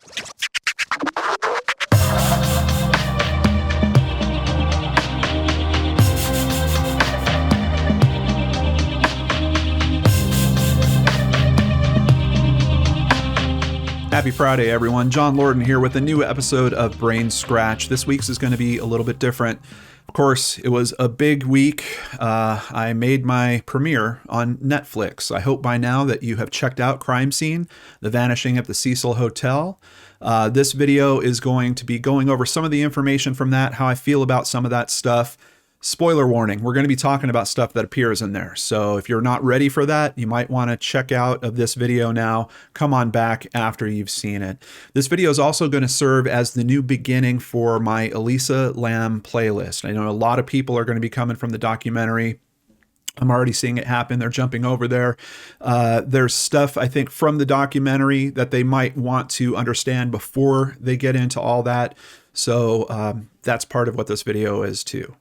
Happy Friday, everyone. John Lorden here with a new episode of BrainScratch. This week's is going to be a little bit different. Of course, it was a big week. I made my premiere on Netflix. I hope by now that you have checked out Crime Scene, The Vanishing of the Cecil Hotel. This video is going to be going over some of the information from that, how I feel about some of that stuff. Spoiler warning, we're going to be talking about stuff that appears in there. So if you're not ready for that, you might want to check out of this video now. Come on back after you've seen it. This video is also going to serve as the new beginning for my Elisa Lam playlist. I know a lot of people are going to be coming from the documentary. I'm already seeing it happen. They're jumping over there. There's stuff, I think, from the documentary that they might want to understand before they get into all that. So that's part of what this video is too.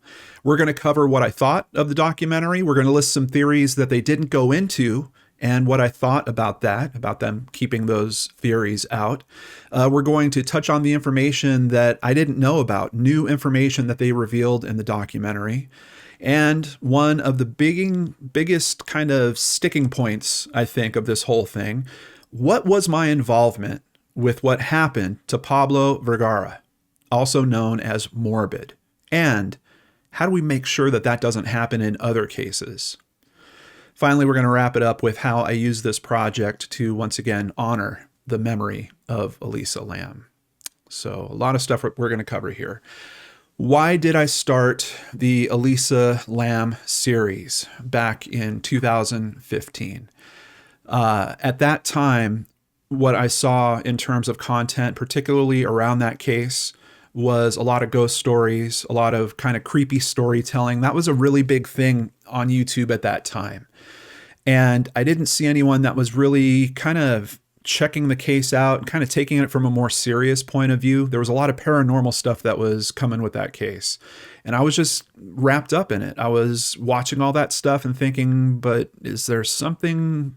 We're going to cover what I thought of the documentary. We're going to list some theories that they didn't go into and what I thought about that, about them keeping those theories out. We're going to touch on the information that I didn't know about, new information that they revealed in the documentary. And one of the biggest kind of sticking points, I think, of this whole thing, what was my involvement with what happened to Pablo Vergara, also known as Morbid? And how do we make sure that that doesn't happen in other cases? Finally, we're going to wrap it up with how I use this project to, once again, honor the memory of Elisa Lam. So a lot of stuff we're going to cover here. Why did I start the Elisa Lam series back in 2015? At that time, what I saw in terms of content, particularly around that case, was a lot of ghost stories, a lot of kind of creepy storytelling. That was a really big thing on YouTube at that time. And I didn't see anyone that was really kind of checking the case out, kind of taking it from a more serious point of view. There was a lot of paranormal stuff that was coming with that case. And I was just wrapped up in it. I was watching all that stuff and thinking, but is there something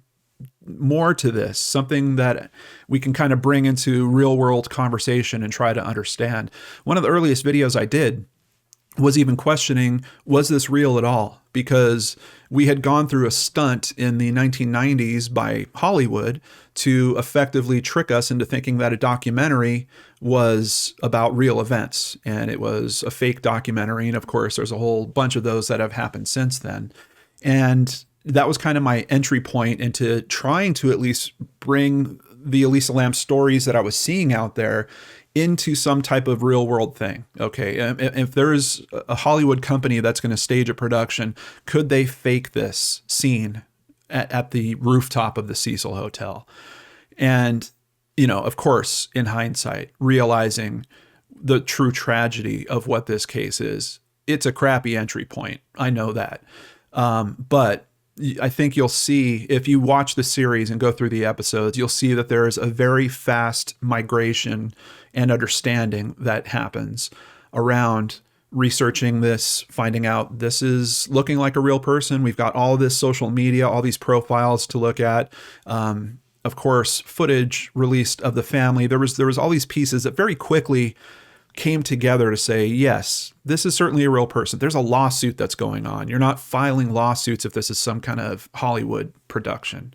more to this, something that we can kind of bring into real world conversation and try to understand? One of the earliest videos I did was even questioning, was this real at all? Because we had gone through a stunt in the 1990s by Hollywood to effectively trick us into thinking that a documentary was about real events, and it was a fake documentary. And of course, there's a whole bunch of those that have happened since then. And that was kind of my entry point into trying to at least bring the Elisa Lam stories that I was seeing out there into some type of real world thing. Okay, if there's a Hollywood company that's going to stage a production, could they fake this scene at the rooftop of the Cecil Hotel? And, you know, of course, in hindsight, realizing the true tragedy of what this case is, it's a crappy entry point. I know that. But I think you'll see, if you watch the series and go through the episodes, you'll see that there is a very fast migration and understanding that happens around researching this, finding out this is looking like a real person. We've got all this social media, all these profiles to look at. Of course, footage released of the family. There was all these pieces that very quickly came together to say, yes, this is certainly a real person. There's a lawsuit that's going on. You're not filing lawsuits if this is some kind of Hollywood production.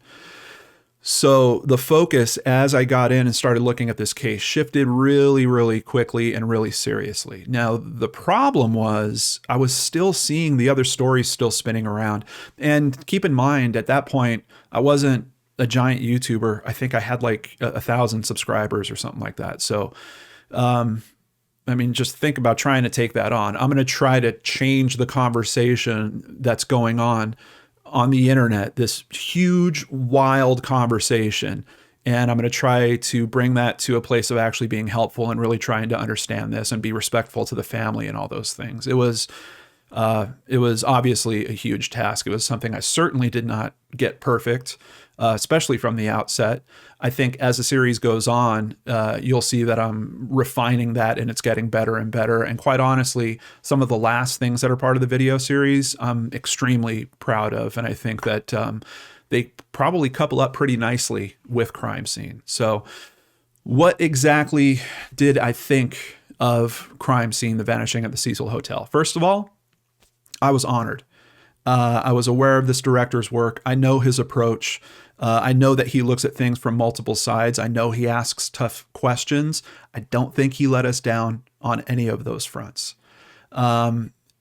So the focus, as I got in and started looking at this case, shifted really, really quickly and really seriously. Now, the problem was I was still seeing the other stories still spinning around. And keep in mind, at that point, I wasn't a giant YouTuber. I think I had like 1,000 subscribers or something like that. So, I mean, just think about trying to take that on. I'm going to try to change the conversation that's going on the internet, this huge, wild conversation. And I'm going to try to bring that to a place of actually being helpful and really trying to understand this and be respectful to the family and all those things. It was obviously a huge task. It was something I certainly did not get perfect, especially from the outset. I think as the series goes on, you'll see that I'm refining that and it's getting better and better. And quite honestly, some of the last things that are part of the video series, I'm extremely proud of. And I think that they probably couple up pretty nicely with Crime Scene. So What exactly did I think of Crime Scene, The Vanishing at the Cecil Hotel? First of all, I was honored. I was aware of this director's work. I know his approach. I know that he looks at things from multiple sides. I know he asks tough questions. I don't think he let us down on any of those fronts.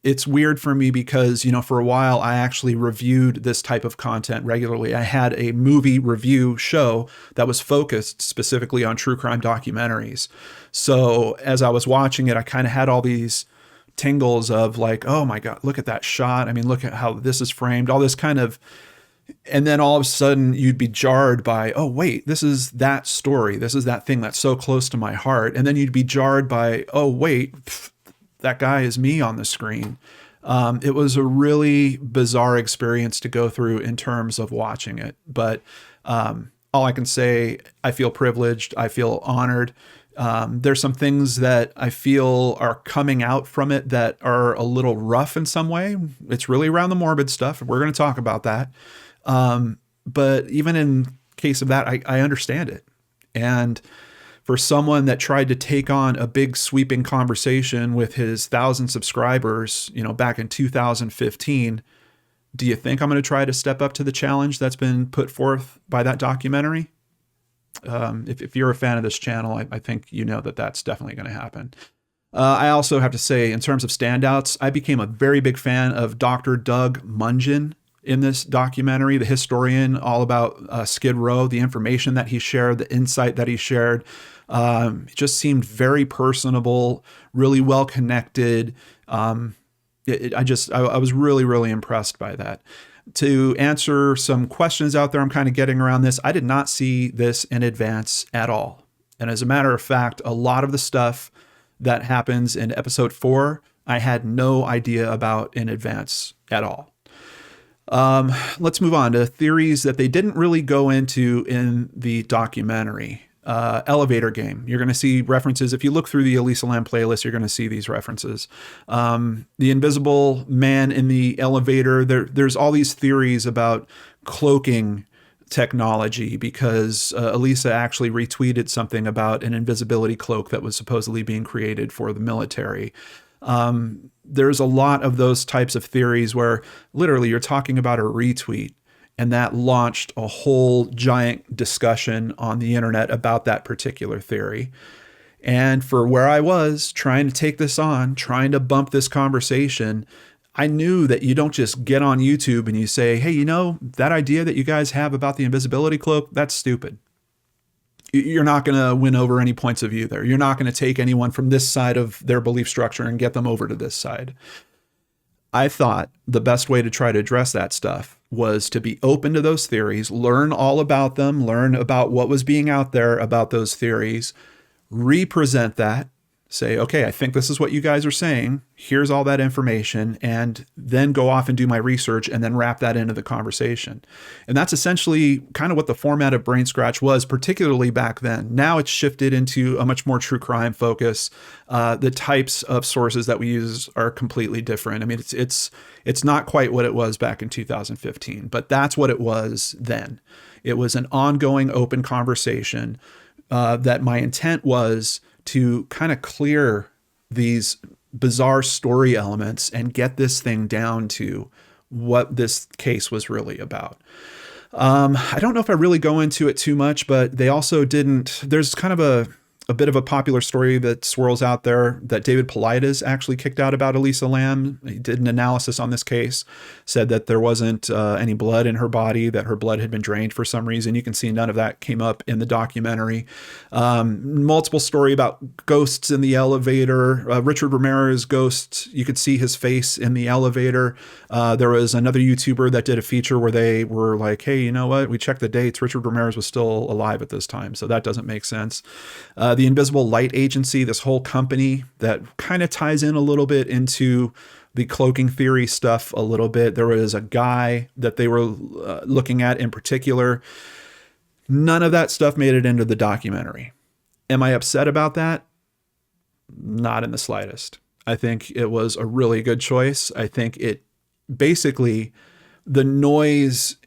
It's weird for me because, for a while, I actually reviewed this type of content regularly. I had a movie review show that was focused specifically on true crime documentaries. So as I was watching it, I kind of had all these tingles of like, oh my God, look at that shot. I mean, look at how this is framed, all this kind of, and then all of a sudden you'd be jarred by, oh wait, this is that story. This is that thing that's so close to my heart. And then you'd be jarred by, oh wait, that guy is me on the screen. It was a really bizarre experience to go through in terms of watching it. But all I can say, I feel privileged. I feel honored. There's some things that I feel are coming out from it that are a little rough in some way. It's really around the morbid stuff. We're going to talk about that. But even in case of that, I understand it. And for someone that tried to take on a big sweeping conversation with his 1,000 subscribers, back in 2015, do you think I'm going to try to step up to the challenge that's been put forth by that documentary? If you're a fan of this channel, I think you know that that's definitely going to happen. I also have to say, in terms of standouts, I became a very big fan of Dr. Doug Mungin in this documentary, the historian, all about Skid Row, the information that he shared, the insight that he shared. It just seemed very personable, really well connected. I was really, really impressed by that. To answer some questions out there, I'm kind of getting around this. I did not see this in advance at all. And as a matter of fact, a lot of the stuff that happens in episode 4, I had no idea about in advance at all. Let's move on to theories that they didn't really go into in the documentary. Elevator game. You're going to see references. If you look through the Elisa Lam playlist, you're going to see these references. The invisible man in the elevator. There's all these theories about cloaking technology because Elisa actually retweeted something about an invisibility cloak that was supposedly being created for the military. There's a lot of those types of theories where literally you're talking about a retweet, and that launched a whole giant discussion on the internet about that particular theory. And for where I was trying to take this on, trying to bump this conversation, I knew that you don't just get on YouTube and you say, hey, that idea that you guys have about the invisibility cloak, that's stupid. You're not going to win over any points of view there. You're not going to take anyone from this side of their belief structure and get them over to this side. I thought the best way to try to address that stuff was to be open to those theories, learn all about them, learn about what was being out there about those theories, represent that, say, okay, I think this is what you guys are saying. Here's all that information, and then go off and do my research and then wrap that into the conversation. And that's essentially kind of what the format of BrainScratch was, particularly back then. Now it's shifted into a much more true crime focus. The types of sources that we use are completely different. I mean, it's not quite what it was back in 2015, but that's what it was then. It was an ongoing open conversation that my intent was to kind of clear these bizarre story elements and get this thing down to what this case was really about. I don't know if I really go into it too much, but they also didn't. There's kind of a bit of a popular story that swirls out there that David Paulides actually kicked out about Elisa Lam. He did an analysis on this case, said that there wasn't any blood in her body, that her blood had been drained for some reason. You can see none of that came up in the documentary. Multiple story about ghosts in the elevator. Richard Ramirez ghost, you could see his face in the elevator. There was another YouTuber that did a feature where they were like, hey, you know what? We checked the dates. Richard Ramirez was still alive at this time, so that doesn't make sense. The Invisible Light Agency, this whole company that kind of ties in a little bit into the cloaking theory stuff a little bit. There was a guy that they were looking at in particular. None of that stuff made it into the documentary. Am I upset about that? Not in the slightest. I think it was a really good choice. I think it basically, the noise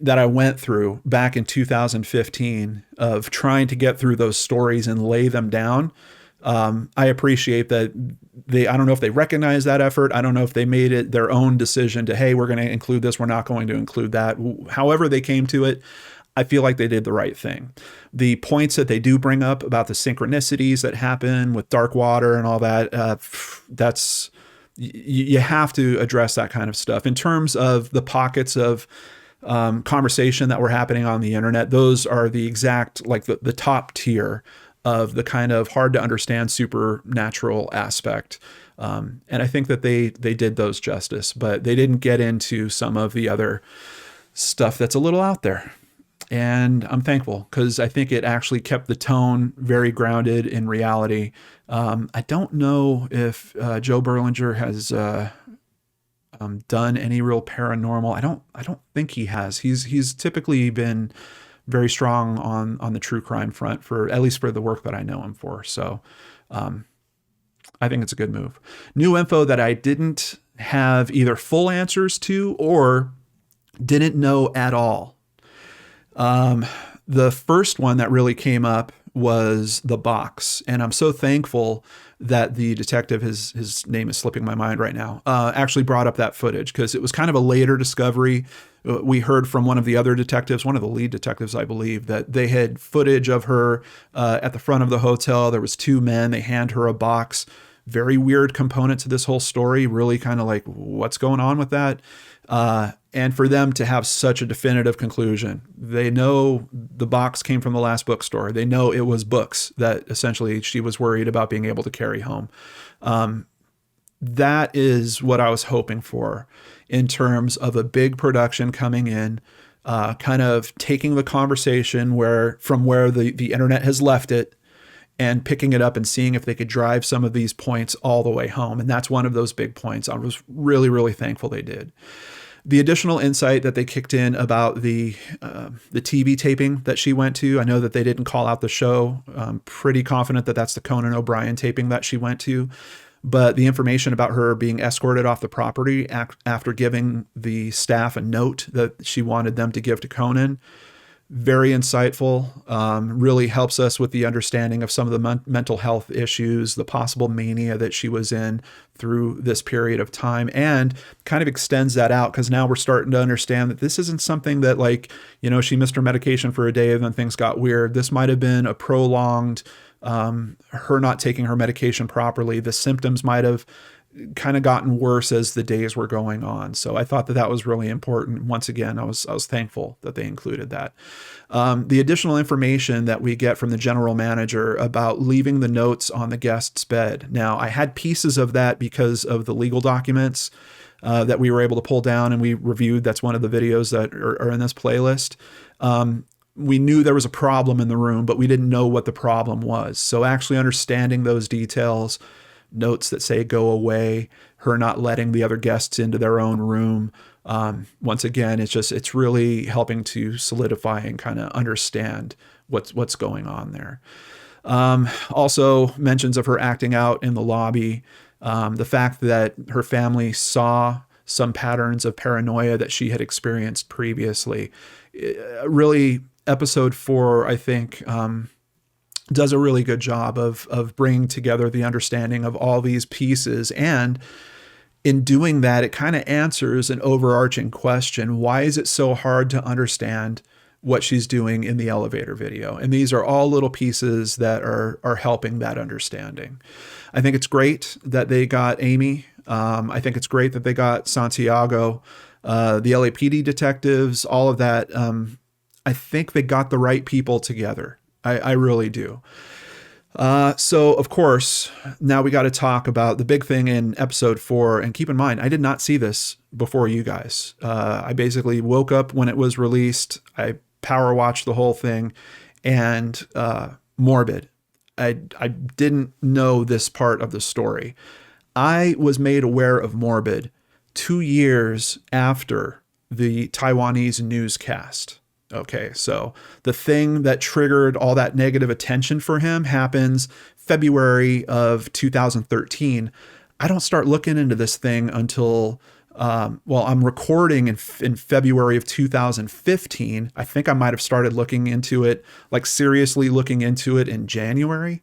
that I went through back in 2015 of trying to get through those stories and lay them down. I appreciate that I don't know if they recognize that effort. I don't know if they made it their own decision to, hey, we're going to include this, we're not going to include that. However they came to it, I feel like they did the right thing. The points that they do bring up about the synchronicities that happen with dark water and all that, you have to address that kind of stuff. In terms of the pockets of conversation that were happening on the internet, those are the exact, like the top tier of the kind of hard to understand supernatural aspect. And I think that they did those justice, but they didn't get into some of the other stuff that's a little out there. And I'm thankful because I think it actually kept the tone very grounded in reality. I don't know if Joe Berlinger has done any real paranormal. I don't think he has. He's typically been very strong on the true crime front, for at least for the work that I know him for. So I think it's a good move. New info that I didn't have either full answers to or didn't know at all. The first one that really came up was the box. And I'm so thankful that the detective, his name is slipping my mind right now, actually brought up that footage because it was kind of a later discovery. We heard from one of the other detectives, one of the lead detectives, I believe, that they had footage of her at the front of the hotel. There was two men. They hand her a box. Very weird component to this whole story. Really kind of like, what's going on with that? And for them to have such a definitive conclusion, they know the box came from the last bookstore. They know it was books that essentially she was worried about being able to carry home. That is what I was hoping for in terms of a big production coming in, kind of taking the conversation from where the internet has left it and picking it up and seeing if they could drive some of these points all the way home. And that's one of those big points. I was really, really thankful they did. The additional insight that they kicked in about the TV taping that she went to, I know that they didn't call out the show. I'm pretty confident that that's the Conan O'Brien taping that she went to. But the information about her being escorted off the property after giving the staff a note that she wanted them to give to Conan, very insightful, really helps us with the understanding of some of the mental health issues, the possible mania that she was in through this period of time, and kind of extends that out because now we're starting to understand that this isn't something that, like, she missed her medication for a day and then things got weird. This might have been a prolonged, her not taking her medication properly. The symptoms might have kind of gotten worse as the days were going on. So I thought that was really important. Once again, I was thankful that they included that. The additional information that we get from the general manager about leaving the notes on the guest's bed. Now, I had pieces of that because of the legal documents that we were able to pull down and we reviewed. That's one of the videos that are in this playlist. We knew there was a problem in the room, but we didn't know what the problem was. So actually understanding those details, notes that say go away, her not letting the other guests into their own room. Once again, it's really helping to solidify and kind of understand what's going on there. Also mentions of her acting out in the lobby, the fact that her family saw some patterns of paranoia that she had experienced previously. Really, episode 4, I think, does a really good job of bringing together the understanding of all these pieces. And in doing that, it kind of answers an overarching question. Why is it so hard to understand what she's doing in the elevator video? And these are all little pieces that are helping that understanding. I think it's great that they got Amy. I think it's great that they got Santiago, the LAPD detectives, all of that. I think they got the right people together. I really do. So, of course, now we got to talk about the big thing in episode 4. And keep in mind, I did not see this before you guys. I basically woke up when it was released. I power watched the whole thing. And Morbid. I didn't know this part of the story. I was made aware of Morbid 2 years after the Taiwanese newscast. Okay, so the thing that triggered all that negative attention for him happens February of 2013. I don't start looking into this thing until Well, I'm recording in February of 2015. I think I might have started looking into it, like seriously looking into it in January.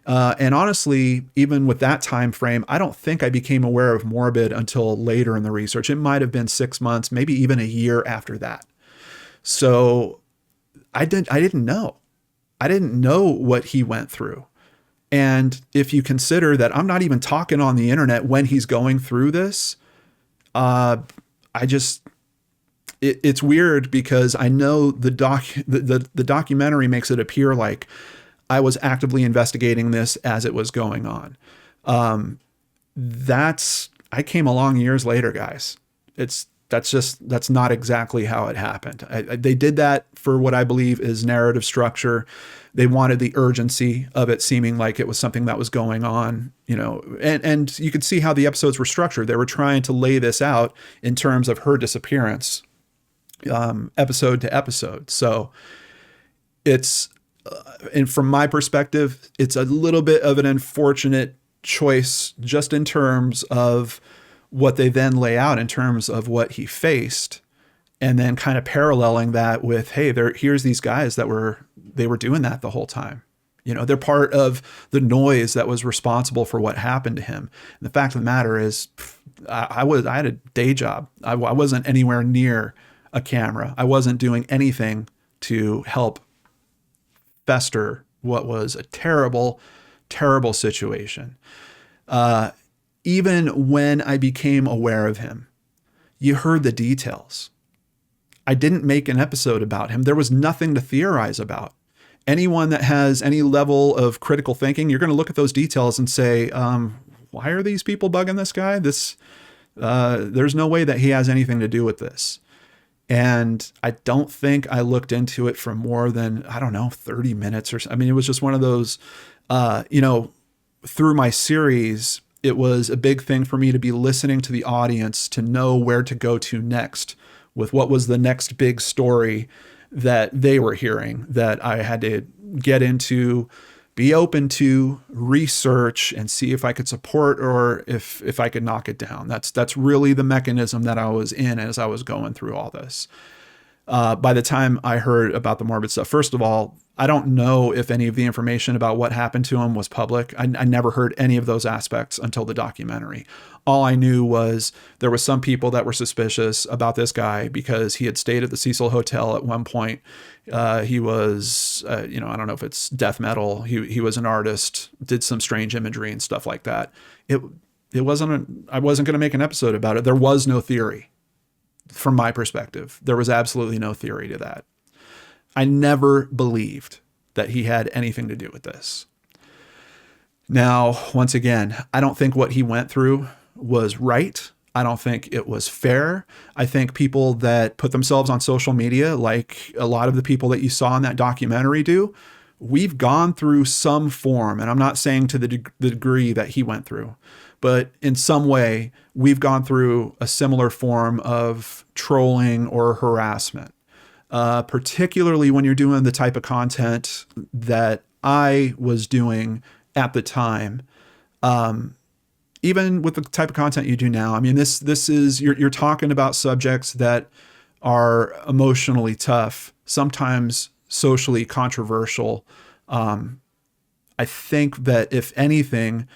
And honestly, even with that time frame, I don't think I became aware of Morbid until later in the research. It might have been 6 months, maybe even a year after that. So I didn't know. I didn't know what he went through. And if you consider that I'm not even talking on the internet when he's going through this, I just, it's weird because I know the documentary makes it appear like I was actively investigating this as it was going on. I came along years later, guys. That's not exactly how it happened. They did that for what I believe is narrative structure. They wanted the urgency of it seeming like it was something that was going on, and you could see how the episodes were structured. They were trying to lay this out in terms of her disappearance, episode to episode. So it's, and from my perspective, it's a little bit of an unfortunate choice just in terms of what they then lay out in terms of what he faced, and then kind of paralleling that with, hey, here's these guys that were doing that the whole time. They're part of the noise that was responsible for what happened to him. And the fact of the matter is, I had a day job. I wasn't anywhere near a camera. I wasn't doing anything to help fester what was a terrible, terrible situation. Even when I became aware of him, you heard the details. I didn't make an episode about him. There was nothing to theorize about. Anyone that has any level of critical thinking, you're going to look at those details and say, why are these people bugging this guy? There's no way that he has anything to do with this. And I don't think I looked into it for more than, 30 minutes or so. I mean, it was just one of those, through my series, it was a big thing for me to be listening to the audience to know where to go to next with what was the next big story that they were hearing that I had to get into, be open to, research, and see if I could support or if I could knock it down. That's really the mechanism that I was in as I was going through all this. By the time I heard about the Morbid stuff, first of all, I don't know if any of the information about what happened to him was public. I never heard any of those aspects until the documentary. All I knew was there was some people that were suspicious about this guy because he had stayed at the Cecil Hotel at one point. He was, I don't know if it's death metal. He was an artist, did some strange imagery and stuff like that. I wasn't going to make an episode about it. There was no theory from my perspective. There was absolutely no theory to that. I never believed that he had anything to do with this. Now, once again, I don't think what he went through was right. I don't think it was fair. I think people that put themselves on social media, like a lot of the people that you saw in that documentary do, we've gone through some form, and I'm not saying to the degree that he went through, but in some way, we've gone through a similar form of trolling or harassment. Particularly when you're doing the type of content that I was doing at the time, even with the type of content you do now. I mean, this is, you're talking about subjects that are emotionally tough, sometimes socially controversial. I think that if anything,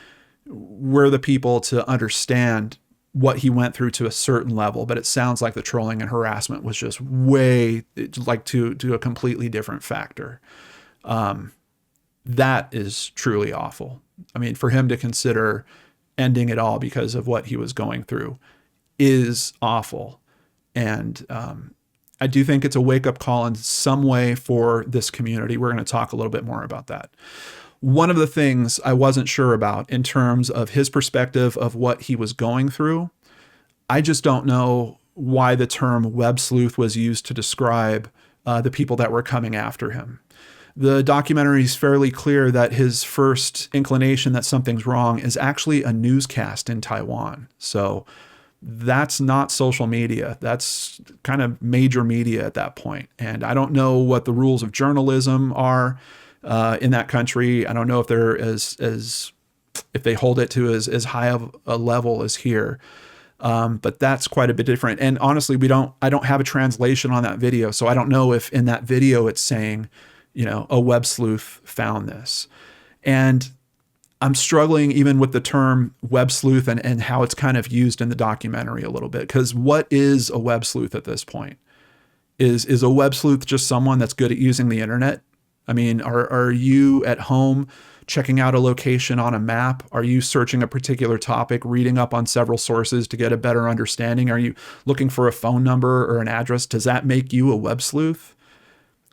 we're the people to understand what he went through to a certain level, but it sounds like the trolling and harassment was just way like to a completely different factor. That is truly awful. I mean, for him to consider ending it all because of what he was going through is awful. And I do think it's a wake-up call in some way for this community. We're going to talk a little bit more about that. One of the things I wasn't sure about in terms of his perspective of what he was going through, I just don't know why the term web sleuth was used to describe the people that were coming after him. The documentary is fairly clear that his first inclination that something's wrong is actually a newscast in Taiwan. So that's not social media. That's kind of major media at that point. And I don't know what the rules of journalism are in that country. I don't know if they're if they hold it to as high of a level as here. But that's quite a bit different. And honestly, I don't have a translation on that video. So I don't know if in that video it's saying, a web sleuth found this. And I'm struggling even with the term web sleuth and how it's kind of used in the documentary a little bit. Because what is a web sleuth at this point? Is a web sleuth just someone that's good at using the internet? I mean, are you at home checking out a location on a map? Are you searching a particular topic, reading up on several sources to get a better understanding? Are you looking for a phone number or an address? Does that make you a web sleuth?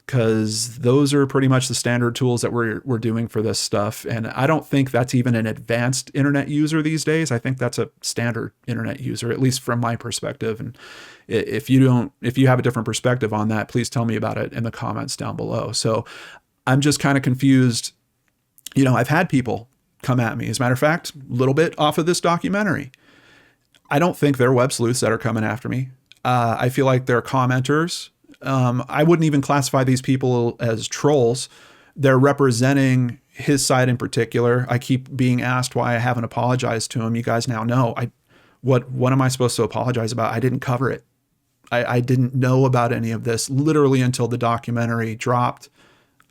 Because those are pretty much the standard tools that we're doing for this stuff. And I don't think that's even an advanced internet user these days. I think that's a standard internet user, at least from my perspective. And if you have a different perspective on that, please tell me about it in the comments down below. So I'm just kind of confused. I've had people come at me, as a matter of fact, a little bit off of this documentary. I don't think they're web sleuths that are coming after me. I feel like they're commenters. I wouldn't even classify these people as trolls. They're representing his side in particular. I keep being asked why I haven't apologized to him. You guys now know. What am I supposed to apologize about? I didn't cover it. I didn't know about any of this literally until the documentary dropped.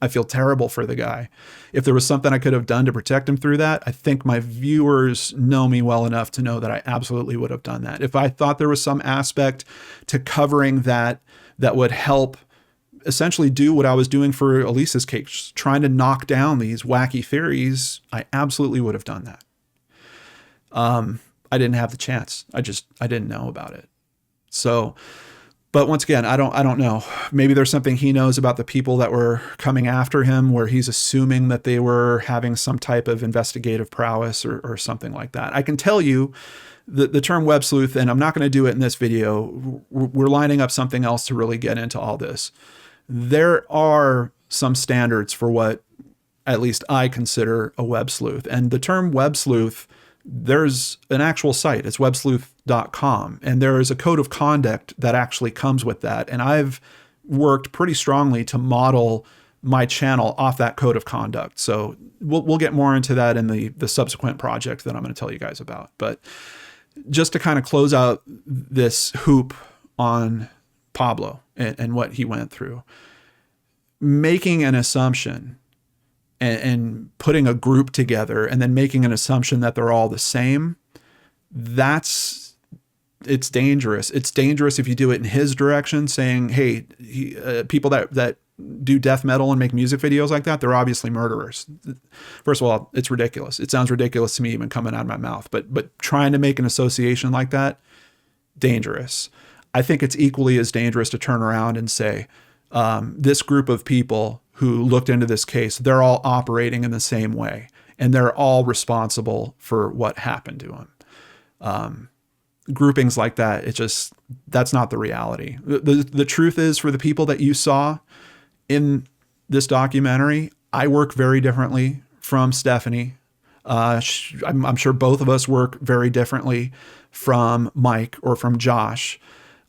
I feel terrible for the guy. If there was something I could have done to protect him through that, I think my viewers know me well enough to know that I absolutely would have done that. If I thought there was some aspect to covering that would help essentially do what I was doing for Elisa's case, trying to knock down these wacky theories, I absolutely would have done that. I didn't have the chance. I didn't know about it. So, but once again, I don't know. Maybe there's something he knows about the people that were coming after him where he's assuming that they were having some type of investigative prowess or something like that. I can tell you the term web sleuth, and I'm not going to do it in this video. We're lining up something else to really get into all this. There are some standards for what at least I consider a web sleuth. And the term web sleuth, there's an actual site. It's websleuth.com. And there is a code of conduct that actually comes with that. And I've worked pretty strongly to model my channel off that code of conduct. So we'll get more into that in the subsequent project that I'm going to tell you guys about. But just to kind of close out this hoop on Pablo and what he went through, making an assumption and putting a group together and then making an assumption that they're all the same, it's dangerous. It's dangerous if you do it in his direction, saying, hey, people that do death metal and make music videos like that, they're obviously murderers. First of all, it's ridiculous. It sounds ridiculous to me even coming out of my mouth, but trying to make an association like that, dangerous. I think it's equally as dangerous to turn around and say, this group of people who looked into this case, they're all operating in the same way and they're all responsible for what happened to them. Groupings like that, that's not the reality. The truth is, for the people that you saw in this documentary, I work very differently from Stephanie. I'm sure both of us work very differently from Mike or from Josh.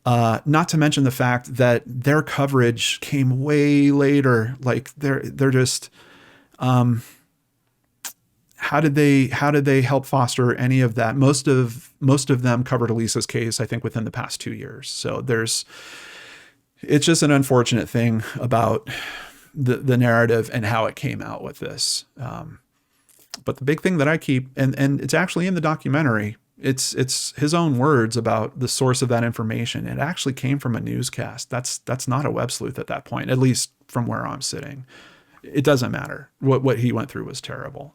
Not to mention the fact that their coverage came way later. Like they're just, how did they help foster any of that? Most of them covered Elisa's case, I think, within the past 2 years. So it's just an unfortunate thing about the narrative and how it came out with this. But the big thing that I keep, and it's actually in the documentary, it's his own words about the source of that information. It actually came from a newscast. That's not a web sleuth at that point, at least from where I'm sitting. It doesn't matter. What he went through was terrible.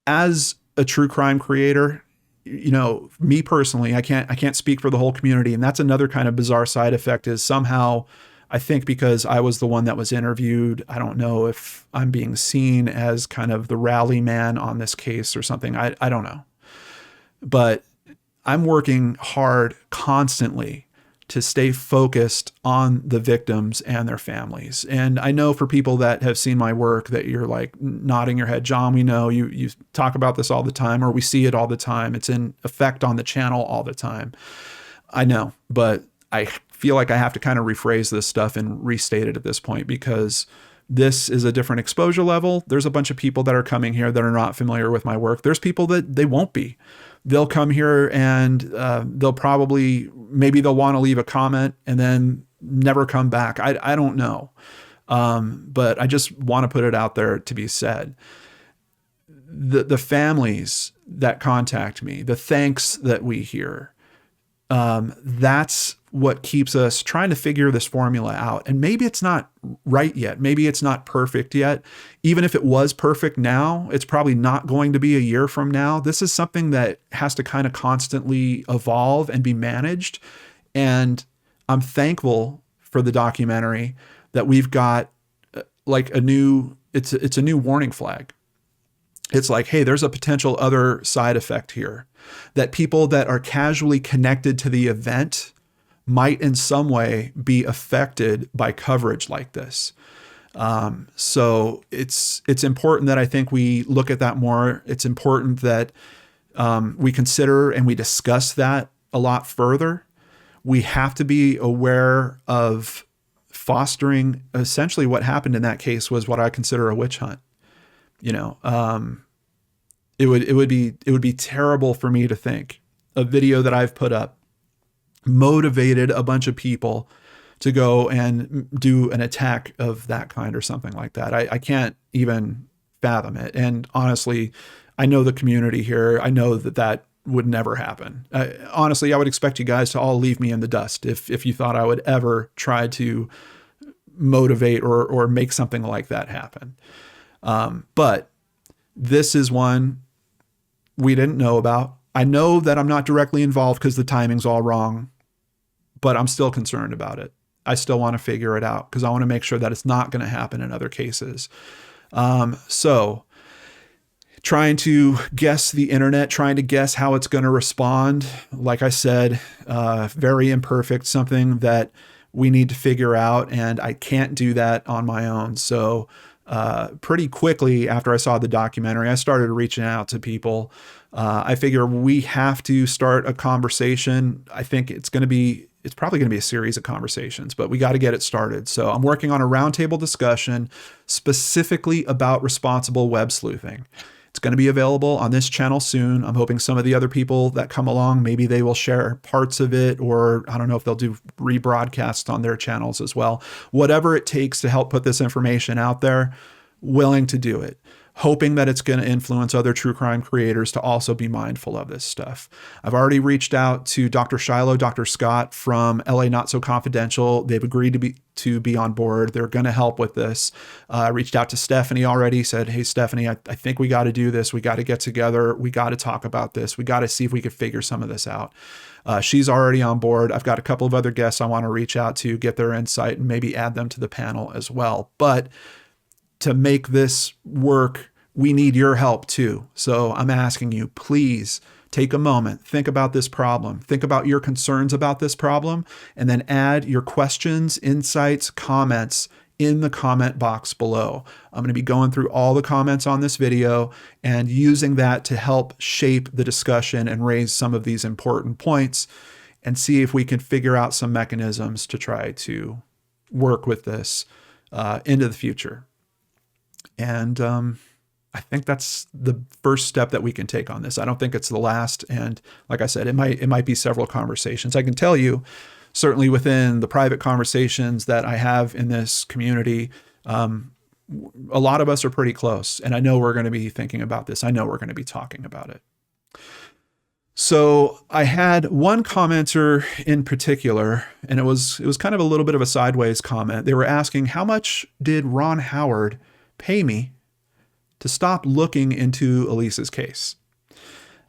As a true crime creator, me personally, I can't speak for the whole community. And that's another kind of bizarre side effect, is somehow I think because I was the one that was interviewed, I don't know if I'm being seen as kind of the rally man on this case or something. I don't know. But I'm working hard constantly to stay focused on the victims and their families. And I know for people that have seen my work that you're like nodding your head, John, we know you talk about this all the time, or we see it all the time. It's in effect on the channel all the time. I know, but I feel like I have to kind of rephrase this stuff and restate it at this point, because this is a different exposure level. There's a bunch of people that are coming here that are not familiar with my work. There's people that they won't be. they'll come here and maybe they'll want to leave a comment and then never come back. I don't know. But I just want to put it out there to be said. The families that contact me, the thanks that we hear, that's what keeps us trying to figure this formula out. And maybe it's not right yet. Maybe it's not perfect yet. Even if it was perfect now, it's probably not going to be a year from now. This is something that has to kind of constantly evolve and be managed. And I'm thankful for the documentary that we've got like it's a new warning flag. It's like, hey, there's a potential other side effect here, that people that are casually connected to the event might in some way be affected by coverage like this. So it's important that I think we look at that more. It's important that we consider and we discuss that a lot further. We have to be aware of fostering. Essentially what happened in that case was what I consider a witch hunt. It would be terrible for me to think a video that I've put up motivated a bunch of people to go and do an attack of that kind or something like that. I can't even fathom it. And honestly, I know the community here. I know that would never happen. Honestly, I would expect you guys to all leave me in the dust if you thought I would ever try to motivate or make something like that happen. But this is one we didn't know about. I know that I'm not directly involved because the timing's all wrong, but I'm still concerned about it. I still want to figure it out because I want to make sure that it's not going to happen in other cases. So trying to guess the internet, trying to guess how it's going to respond. Like I said, very imperfect, something that we need to figure out, and I can't do that on my own. So pretty quickly after I saw the documentary, I started reaching out to people. I figure we have to start a conversation. I think it's probably going to be a series of conversations, but we got to get it started. So I'm working on a roundtable discussion specifically about responsible web sleuthing. It's going to be available on this channel soon. I'm hoping some of the other people that come along, maybe they will share parts of it, or I don't know if they'll do rebroadcasts on their channels as well. Whatever it takes to help put this information out there, willing to do it. Hoping that it's going to influence other true crime creators to also be mindful of this stuff. I've already reached out to Dr. Shiloh, Dr. Scott from LA Not So Confidential. They've agreed to be on board. They're going to help with this. I reached out to Stephanie already, said, hey, Stephanie, I think we got to do this. We got to get together. We got to talk about this. We got to see if we could figure some of this out. She's already on board. I've got a couple of other guests I want to reach out to, get their insight, and maybe add them to the panel as well. But to make this work, we need your help too. So I'm asking you, please take a moment, think about this problem, think about your concerns about this problem, and then add your questions, insights, comments in the comment box below. I'm going to be going through all the comments on this video and using that to help shape the discussion and raise some of these important points and see if we can figure out some mechanisms to try to work with this into the future. And I think that's the first step that we can take on this. I don't think it's the last. And like I said, it might be several conversations. I can tell you, certainly within the private conversations that I have in this community, a lot of us are pretty close. And I know we're going to be thinking about this. I know we're going to be talking about it. So I had one commenter in particular, and it was kind of a little bit of a sideways comment. They were asking, how much did Ron Howard pay me to stop looking into Elisa's case?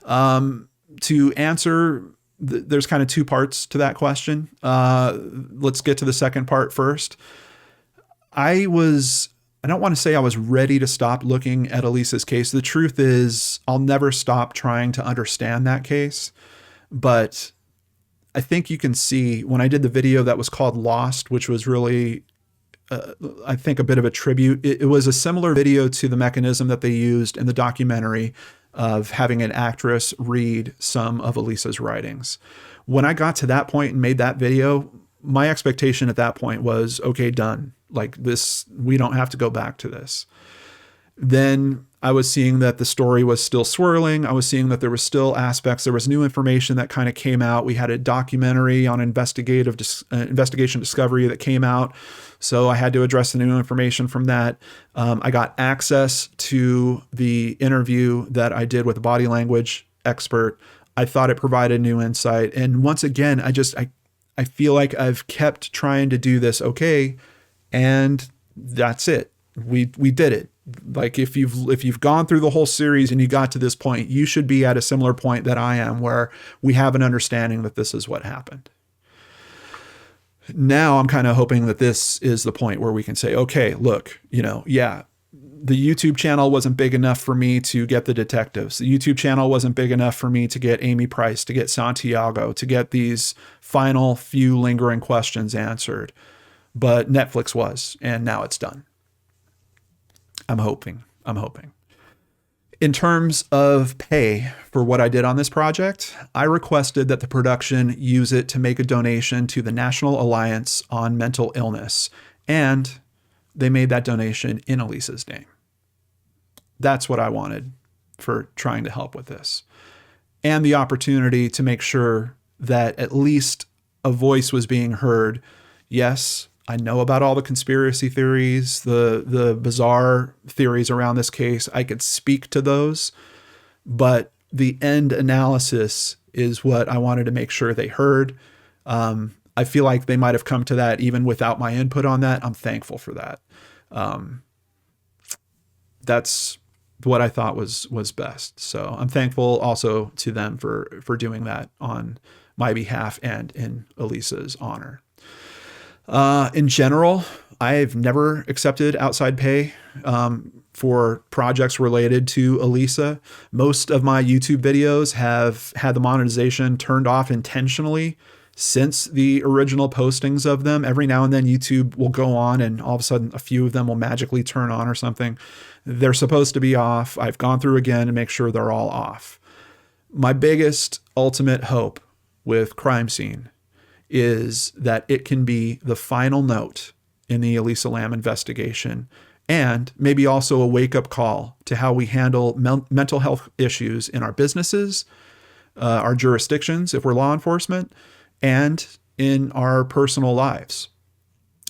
To answer, there's kind of two parts to that question. Let's get to the second part first. I don't want to say I was ready to stop looking at Elisa's case. The truth is, I'll never stop trying to understand that case. But I think you can see when I did the video that was called Lost, which was really I think a bit of a tribute. It was a similar video to the mechanism that they used in the documentary of having an actress read some of Elisa's writings. When I got to that point and made that video, my expectation at that point was, okay, done. Like this, we don't have to go back to this. Then I was seeing that the story was still swirling. I was seeing that there was still aspects. There was new information that kind of came out. We had a documentary on investigation discovery that came out. So I had to address the new information from that. I got access to the interview that I did with a body language expert. I thought it provided new insight. And once again, I feel like I've kept trying to do this okay, and that's it. We did it. Like if you've gone through the whole series and you got to this point, you should be at a similar point that I am, where we have an understanding that this is what happened. Now I'm kind of hoping that this is the point where we can say, okay, look, yeah, the YouTube channel wasn't big enough for me to get the detectives. The YouTube channel wasn't big enough for me to get Amy Price, to get Santiago, to get these final few lingering questions answered. But Netflix was, and now it's done. I'm hoping. In terms of pay for what I did on this project, I requested that the production use it to make a donation to the National Alliance on Mental Illness, and they made that donation in Elisa's name. That's what I wanted for trying to help with this. And the opportunity to make sure that at least a voice was being heard. Yes, I know about all the conspiracy theories, the bizarre theories around this case. I could speak to those, but the end analysis is what I wanted to make sure they heard. I feel like they might have come to that even without my input on that. I'm thankful for that. That's what I thought was best. So I'm thankful also to them for doing that on my behalf and in Elisa's honor. In general, I've never accepted outside pay for projects related to Elisa. Most of my YouTube videos have had the monetization turned off intentionally since the original postings of them. Every now and then YouTube will go on and all of a sudden a few of them will magically turn on or something. They're supposed to be off. I've gone through again to make sure they're all off. My biggest ultimate hope with Crime Scene is that it can be the final note in the Elisa Lam investigation, and maybe also a wake-up call to how we handle mental health issues in our businesses, our jurisdictions, if we're law enforcement, and in our personal lives.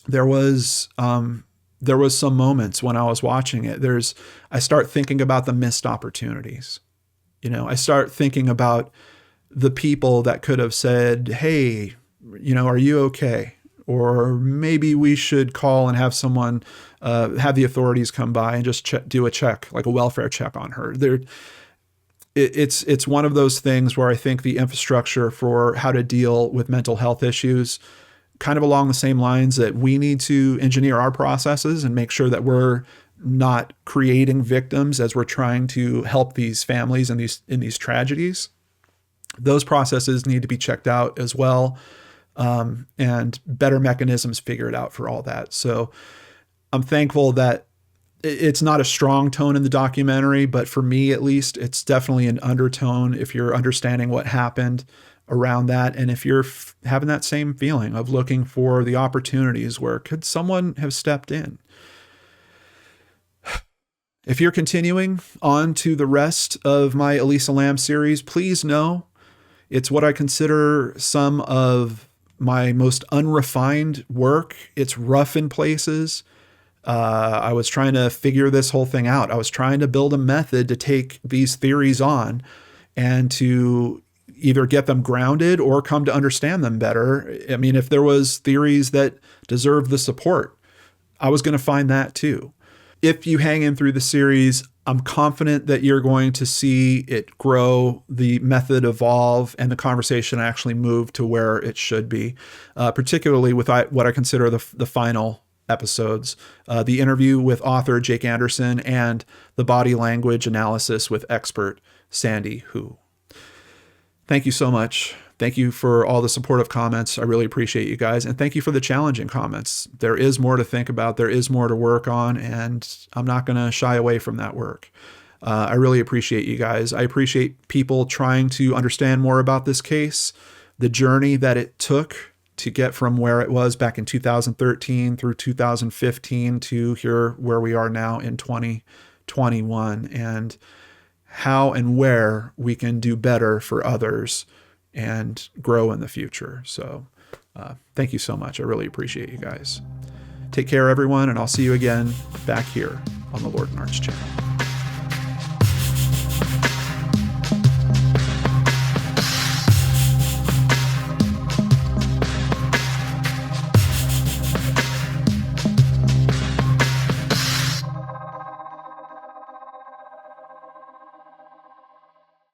There was some moments when I was watching it. I start thinking about the missed opportunities. I start thinking about the people that could have said, hey, are you okay? Or maybe we should call and have someone, have the authorities come by and just do a check, like a welfare check on her. It's one of those things where I think the infrastructure for how to deal with mental health issues, kind of along the same lines that we need to engineer our processes and make sure that we're not creating victims as we're trying to help these families in these tragedies. Those processes need to be checked out as well. And better mechanisms figured out for all that. So I'm thankful that it's not a strong tone in the documentary, but for me, at least, it's definitely an undertone if you're understanding what happened around that. And if you're having that same feeling of looking for the opportunities where could someone have stepped in. If you're continuing on to the rest of my Elisa Lam series, please know it's what I consider some of my most unrefined work. It's rough in places. I was trying to figure this whole thing out. I was trying to build a method to take these theories on and to either get them grounded or come to understand them better. I mean, if there was theories that deserved the support, I was going to find that too. If you hang in through the series, I'm confident that you're going to see it grow, the method evolve, and the conversation actually move to where it should be, particularly with what I consider the final episodes, the interview with author Jake Anderson and the body language analysis with expert Sandy Hu. Thank you so much. Thank you for all the supportive comments. I really appreciate you guys. And thank you for the challenging comments. There is more to think about. There is more to work on, and I'm not going to shy away from that work. I really appreciate you guys. I appreciate people trying to understand more about this case, the journey that it took to get from where it was back in 2013 through 2015 to here where we are now in 2020. 2021 and how and where we can do better for others and grow in the future. So thank you so much. I really appreciate you guys. Take care, everyone, and I'll see you again back here on the Lord and Arts channel.